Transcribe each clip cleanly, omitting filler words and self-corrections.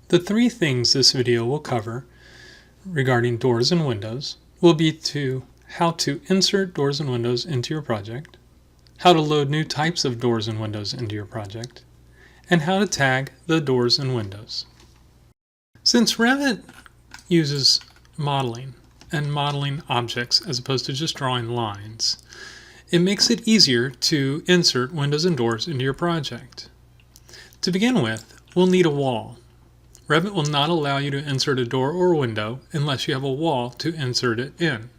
The three things this video will cover regarding doors and windows will be how to insert doors and windows into your project, how to load new types of doors and windows into your project, and how to tag the doors and windows. Since Revit uses modeling and modeling objects as opposed to just drawing lines, it makes it easier to insert windows and doors into your project. To begin with, we'll need a wall. Revit will not allow you to insert a door or a window unless you have a wall to insert it in.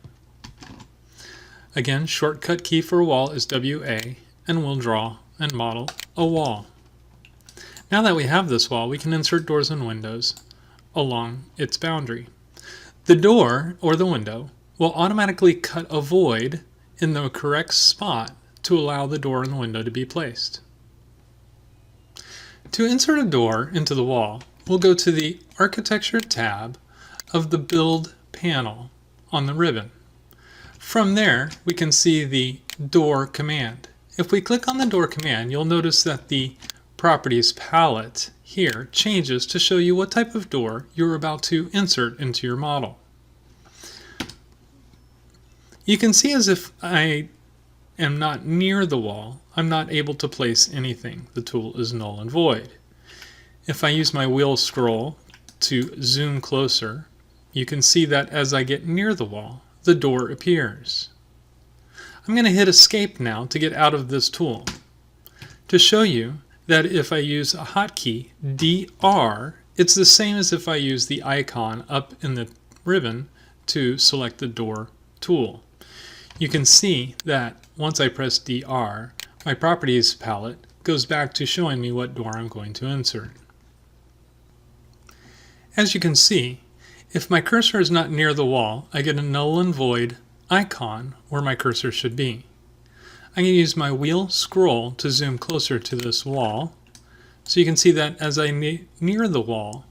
Again, shortcut key for a wall is WA, and we'll draw and model a wall. Now that we have this wall, we can insert doors and windows along its boundary. The door or the window will automatically cut a void in the correct spot to allow the door and the window to be placed. To insert a door into the wall, we'll go to the Architecture tab of the Build panel on the ribbon. From there, we can see the Door command. If we click on the Door command, you'll notice that the Properties palette here changes to show you what type of door you're about to insert into your model. You can see as if I am not near the wall, I'm not able to place anything. The tool is null and void. If I use my wheel scroll to zoom closer, you can see that as I get near the wall, the door appears. I'm going to hit Escape now to get out of this tool to show you that if I use a hotkey, DR, it's the same as if I use the icon up in the ribbon to select the door tool. You can see that once I press DR, my Properties palette goes back to showing me what door I'm going to insert. As you can see, if my cursor is not near the wall, I get a null and void icon where my cursor should be. I'm going to use my wheel scroll to zoom closer to this wall, so you can see that as I near the wall,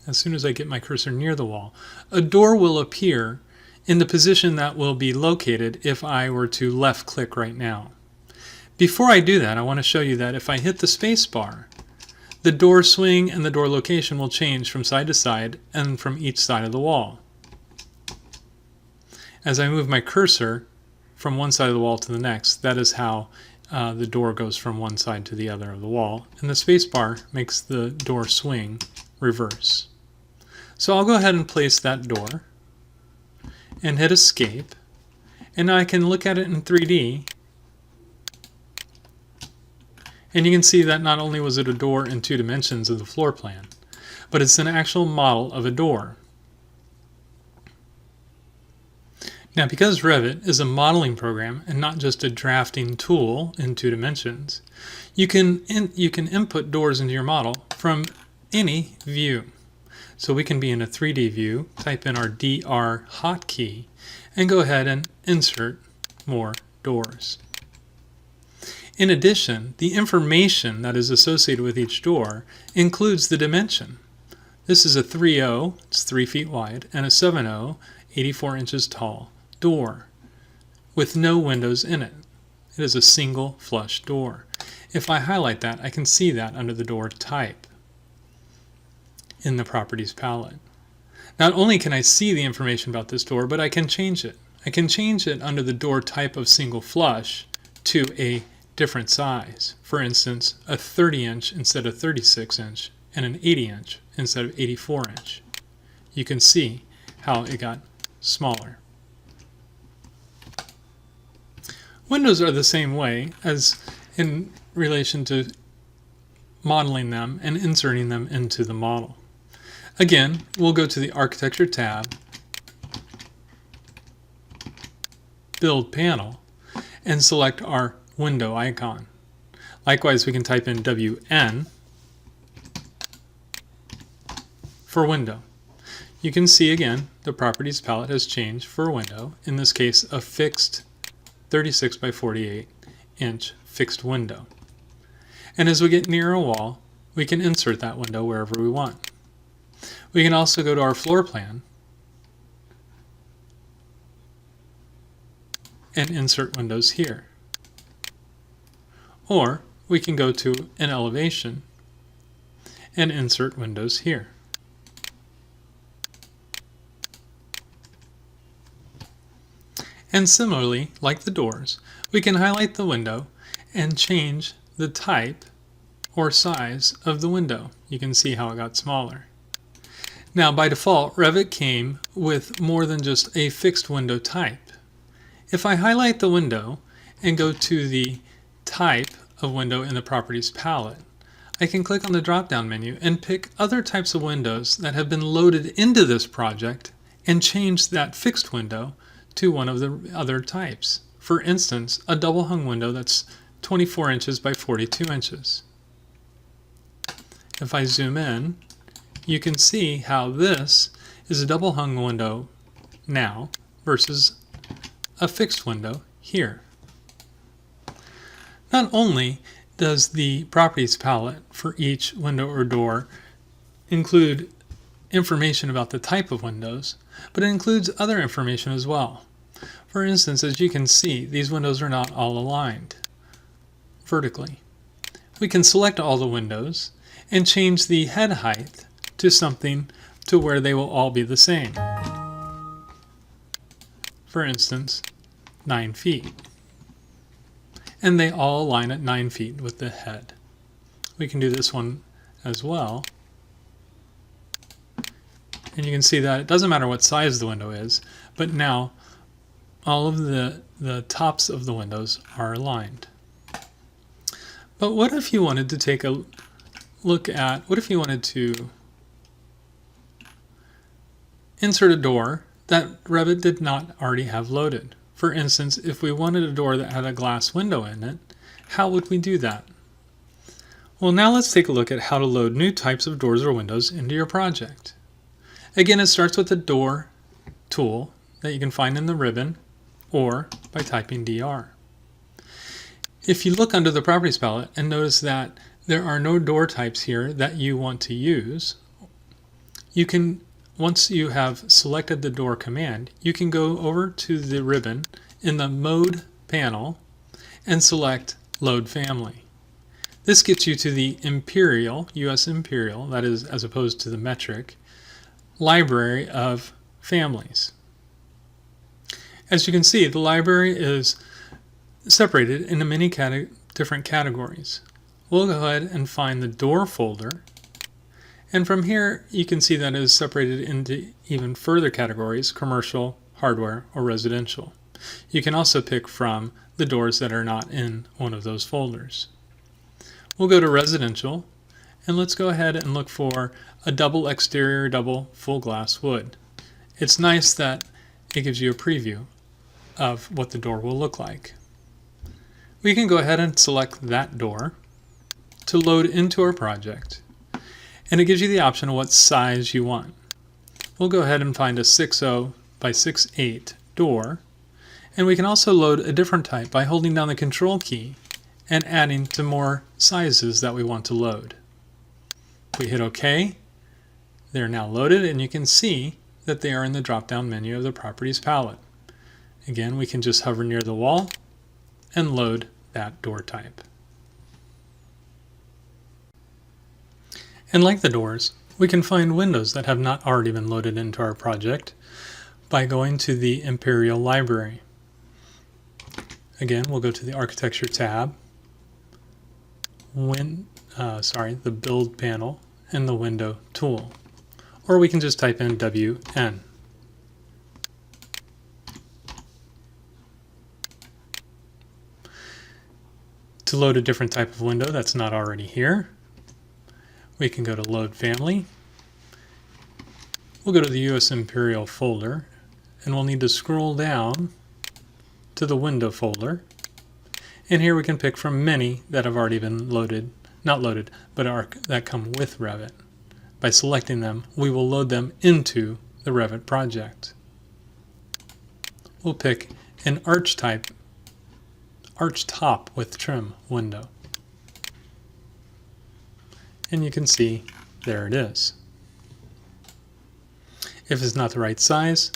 as soon as I get my cursor near the wall, a door will appear in the position that will be located if I were to left click right now. Before I do that, I want to show you that if I hit the space bar, the door swing and the door location will change from side to side and from each side of the wall. As I move my cursor from one side of the wall to the next, that is how the door goes from one side to the other of the wall, and the space bar makes the door swing reverse. So I'll go ahead and place that door and hit Escape, and now I can look at it in 3D, and you can see that not only was it a door in 2 dimensions of the floor plan, but it's an actual model of a door. Now, because Revit is a modeling program and not just a drafting tool in 2 dimensions, you can input doors into your model from any view. So we can be in a 3D view, type in our DR hotkey, and go ahead and insert more doors. In addition, the information that is associated with each door includes the dimension. This is a 3.0, it's 3 feet wide, and a 7.0, 84 inches tall door with no windows in it. It is a single flush door. If I highlight that, I can see that under the door type in the Properties palette. Not only can I see the information about this door, but I can change it. I can change it under the door type of single flush to a different size. For instance, a 30-inch instead of 36 inch and an 80-inch instead of 84-inch. You can see how it got smaller. Windows are the same way as in relation to modeling them and inserting them into the model. Again, we'll go to the Architecture tab, Build panel, and select our window icon. Likewise, we can type in WN for window. You can see again the Properties palette has changed for a window, in this case a fixed 36 by 48 inch fixed window. And as we get near a wall, we can insert that window wherever we want. We can also go to our floor plan and insert windows here. Or we can go to an elevation and insert windows here. And similarly, like the doors, we can highlight the window and change the type or size of the window. You can see how it got smaller. Now, by default, Revit came with more than just a fixed window type. If I highlight the window and go to the type of window in the Properties palette, I can click on the drop-down menu and pick other types of windows that have been loaded into this project and change that fixed window to one of the other types. For instance, a double hung window that's 24 inches by 42 inches. If I zoom in, you can see how this is a double hung window now versus a fixed window here. Not only does the Properties palette for each window or door include information about the type of windows, but it includes other information as well. For instance, as you can see, these windows are not all aligned vertically. We can select all the windows and change the head height to something to where they will all be the same. For instance, 9 feet. And they all align at 9 feet with the head. We can do this one as well. And you can see that it doesn't matter what size the window is, but now all of the tops of the windows are aligned. But what if you wanted to take a look at, what if you wanted to insert a door that Revit did not already have loaded? For instance, if we wanted a door that had a glass window in it, how would we do that? Well, now let's take a look at how to load new types of doors or windows into your project. Again, it starts with the Door tool that you can find in the ribbon or by typing DR. If you look under the Properties palette and notice that there are no door types here that you want to use, you can, once you have selected the door command, you can go over to the ribbon in the Mode panel and select Load Family. This gets you to the Imperial, US Imperial, that is as opposed to the metric, library of families. As you can see, the library is separated into many different categories. We'll go ahead and find the door folder, and from here you can see that it is separated into even further categories: commercial, hardware, or residential. You can also pick from the doors that are not in one of those folders. We'll go to residential, and let's go ahead and look for a double exterior, double full glass wood. It's nice that it gives you a preview of what the door will look like. We can go ahead and select that door to load into our project, and it gives you the option of what size you want. We'll go ahead and find a 6.0 by 6.8 door, and we can also load a different type by holding down the Control key and adding to more sizes that we want to load. We hit OK. They're now loaded, and you can see that they are in the drop-down menu of the Properties palette. Again, we can just hover near the wall and load that door type. And like the doors, we can find windows that have not already been loaded into our project by going to the Imperial Library. Again, we'll go to the Architecture tab, the Build panel, and the Window tool. Or we can just type in WN. To load a different type of window that's not already here, we can go to Load Family. We'll go to the US Imperial folder, and we'll need to scroll down to the Window folder. And here we can pick from many that have already been loaded, not loaded, but that come with Revit. By selecting them, we will load them into the Revit project. We'll pick an arch type, arch top with trim window. And you can see there it is. If it's not the right size,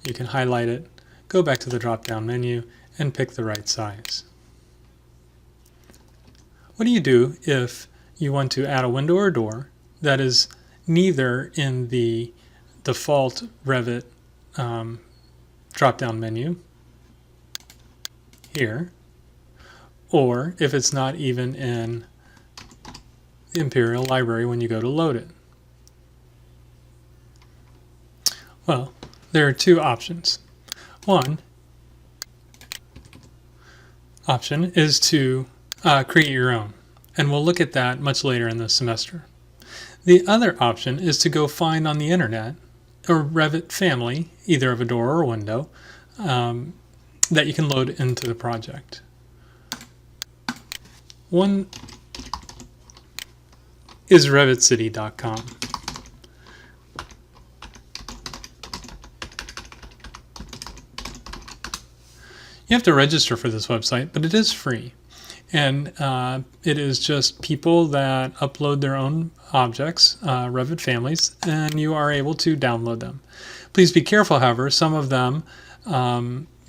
you can highlight it, go back to the drop-down menu, and pick the right size. What do you do if you want to add a window or door that is neither in the default Revit drop-down menu here, or if it's not even in the Imperial Library when you go to load it. Well, there are two options. One option is to create your own, and we'll look at that much later in the semester. The other option is to go find on the internet a Revit family, either of a door or a window, that you can load into the project. One is RevitCity.com. You have to register for this website, but it is free. And it is just people that upload their own objects, Revit families, and you are able to download them. Please be careful, however, some of them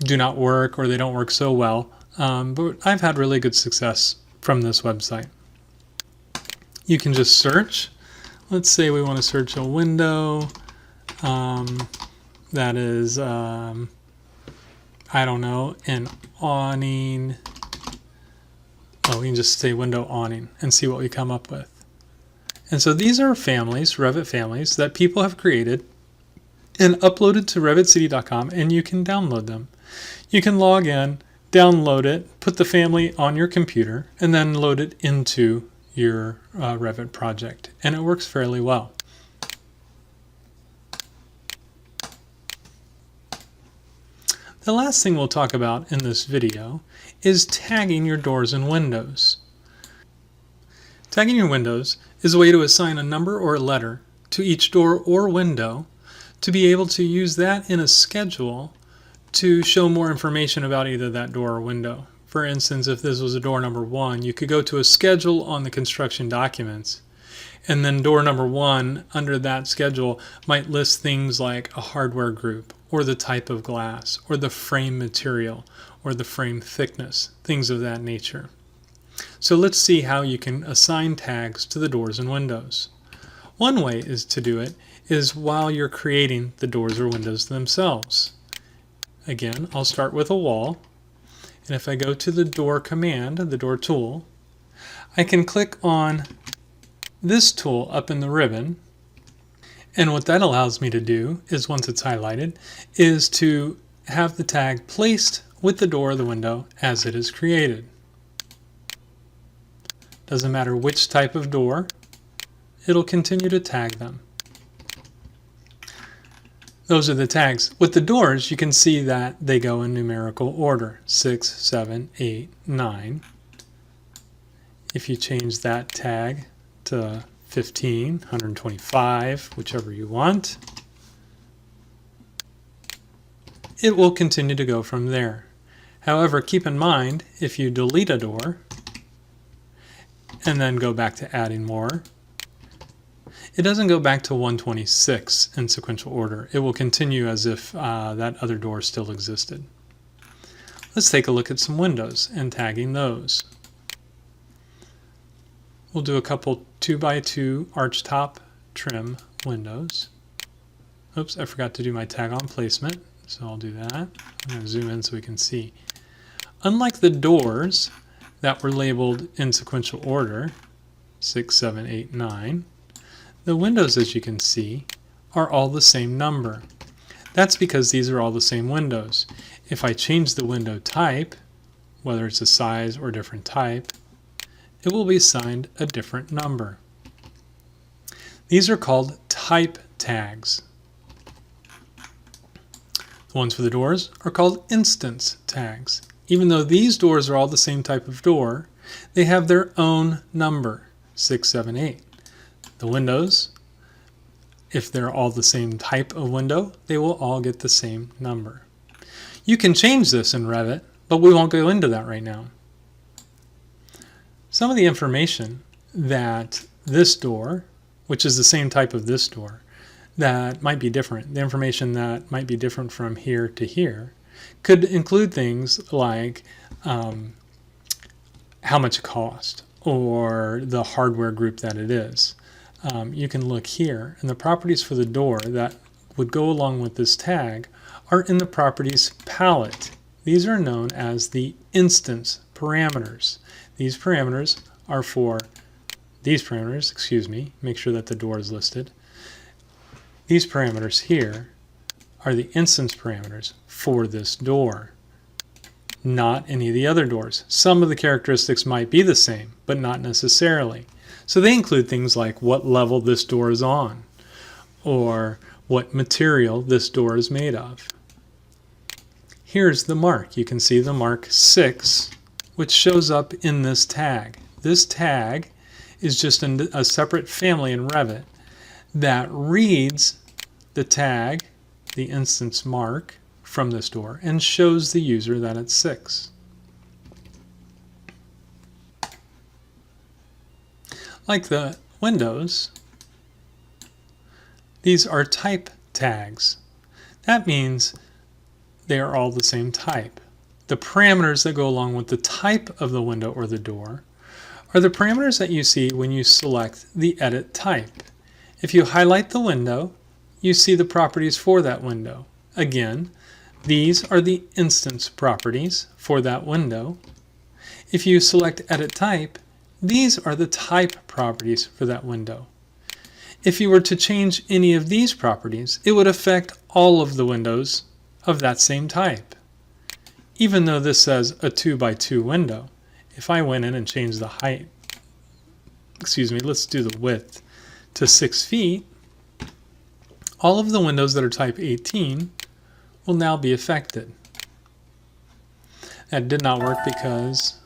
do not work or they don't work so well, but I've had really good success from this website. You can just search. Let's say we want to search a window that is, I don't know, an awning. Oh, we can just say window awning and see what we come up with. And so these are families, Revit families, that people have created and uploaded to RevitCity.com, and you can download them. You can log in, download it, put the family on your computer, and then load it into your Revit project. And it works fairly well. The last thing we'll talk about in this video is tagging your doors and windows. Tagging your windows is a way to assign a number or a letter to each door or window to be able to use that in a schedule to show more information about either that door or window. For instance, if this was a door number 1, you could go to a schedule on the construction documents, and then door number 1 under that schedule might list things like a hardware group, or the type of glass, or the frame material, or the frame thickness, things of that nature. So let's see how you can assign tags to the doors and windows. One way is to do it is while you're creating the doors or windows themselves. Again, I'll start with a wall, and if I go to the door command, the door tool, I can click on this tool up in the ribbon, and what that allows me to do is, once it's highlighted, is to have the tag placed with the door or the window as it is created. Doesn't matter which type of door, it'll continue to tag them. Those are the tags. With the doors, you can see that they go in numerical order, 6, 7, 8, 9. If you change that tag to 15, 125, whichever you want, it will continue to go from there. However, keep in mind, if you delete a door and then go back to adding more, it doesn't go back to 126 in sequential order. It will continue as if that other door still existed. Let's take a look at some windows and tagging those. We'll do a couple 2x2 archtop trim windows. Oops, I forgot to do my tag on placement, so I'll do that. I'm going to zoom in so we can see. Unlike the doors that were labeled in sequential order, 6, 7, 8, 9, the windows, as you can see, are all the same number. That's because these are all the same windows. If I change the window type, whether it's a size or a different type, it will be assigned a different number. These are called type tags. The ones for the doors are called instance tags. Even though these doors are all the same type of door, they have their own number, 6, 7, 8. The windows, if they're all the same type of window, they will all get the same number. You can change this in Revit, but we won't go into that right now. Some of the information that this door, which is the same type of this door, that might be different, the information that might be different from here to here, could include things like how much it cost, or the hardware group that it is. you can look here, and the properties for the door that would go along with this tag are in the properties palette. These are known as the instance parameters. These parameters are for these parameters, excuse me, make sure that the door is listed. These parameters here are the instance parameters for this door, not any of the other doors. Some of the characteristics might be the same, but not necessarily. So they include things like what level this door is on, or what material this door is made of. Here's the mark. You can see the mark 6, which shows up in this tag. This tag is just a separate family in Revit that reads the tag, the instance mark, from this door and shows the user that it's 6. Like the windows, these are type tags. That means they are all the same type. The parameters that go along with the type of the window or the door are the parameters that you see when you select the edit type. If you highlight the window, you see the properties for that window. Again, these are the instance properties for that window. If you select edit type, these are the type properties for that window. If you were to change any of these properties, it would affect all of the windows of that same type. Even though this says a 2x2 window, if I went in and changed the height, let's do the width to 6 feet, all of the windows that are type 18 will now be affected. That did not work because,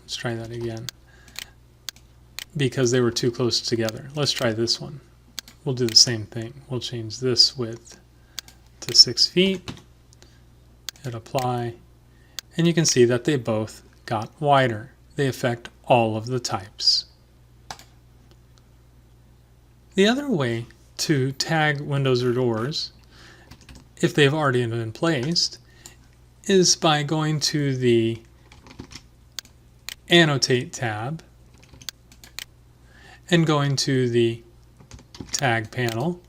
let's try that again, because they were too close together. Let's try this one. We'll do the same thing. We'll change this width to 6 feet, hit apply, and you can see that they both got wider. They affect all of the types. The other way to tag windows or doors, if they've already been placed, is by going to the Annotate tab and going to the Tag panel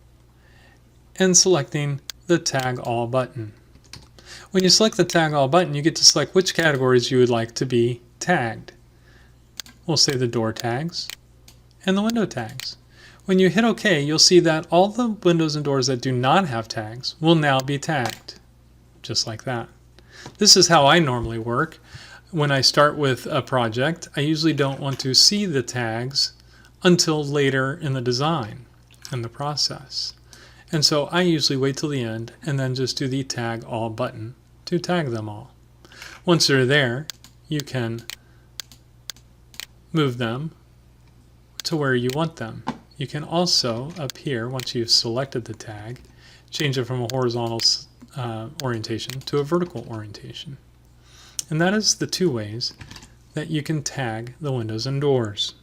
and selecting the Tag All button. When you select the Tag All button, you get to select which categories you would like to be tagged. We'll say the door tags and the window tags. When you hit OK, you'll see that all the windows and doors that do not have tags will now be tagged, just like that. This is how I normally work. When I start with a project, I usually don't want to see the tags until later in the design and the process. And so I usually wait till the end and then just do the Tag All button to tag them all. Once they're there, you can move them to where you want them. You can also, up here, once you've selected the tag, change it from a horizontal orientation to a vertical orientation. And that is the two ways that you can tag the windows and doors.